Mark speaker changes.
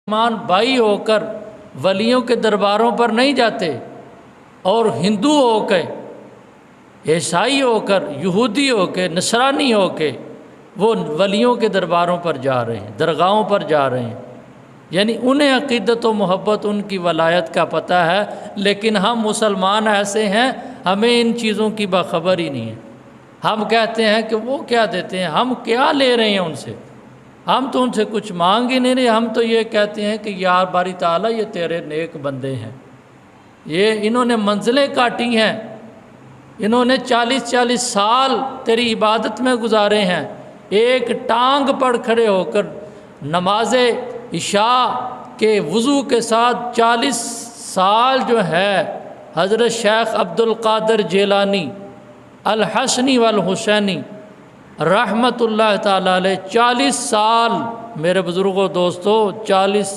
Speaker 1: مسلمان بھائی ہو کر ولیوں کے درباروں پر نہیں جاتے، اور ہندو ہو کے، عیسائی ہو کر، یہودی ہو کے، نصرانی ہو کے وہ ولیوں کے درباروں پر جا رہے ہیں، درگاہوں پر جا رہے ہیں، یعنی انہیں عقیدت و محبت ان کی ولایت کا پتہ ہے، لیکن ہم مسلمان ایسے ہیں ہمیں ان چیزوں کی باخبر ہی نہیں ہے۔ ہم کہتے ہیں کہ وہ کیا دیتے ہیں، ہم کیا لے رہے ہیں ان سے، ہم تو ان سے کچھ مانگ ہی نہیں رہے، ہم تو یہ کہتے ہیں کہ یا باری تعالیٰ یہ تیرے نیک بندے ہیں، انہوں نے منزلیں کاٹی ہیں، انہوں نے 40 سال تیری عبادت میں گزارے ہیں، ایک ٹانگ پر کھڑے ہو کر نماز عشاء کے وضو کے ساتھ 40 سال جو ہے حضرت شیخ عبد القادر جیلانی الحسنی والحسینی رحمت اللہ تعالیٰ علیہ 40 سال، میرے بزرگوں دوستو 40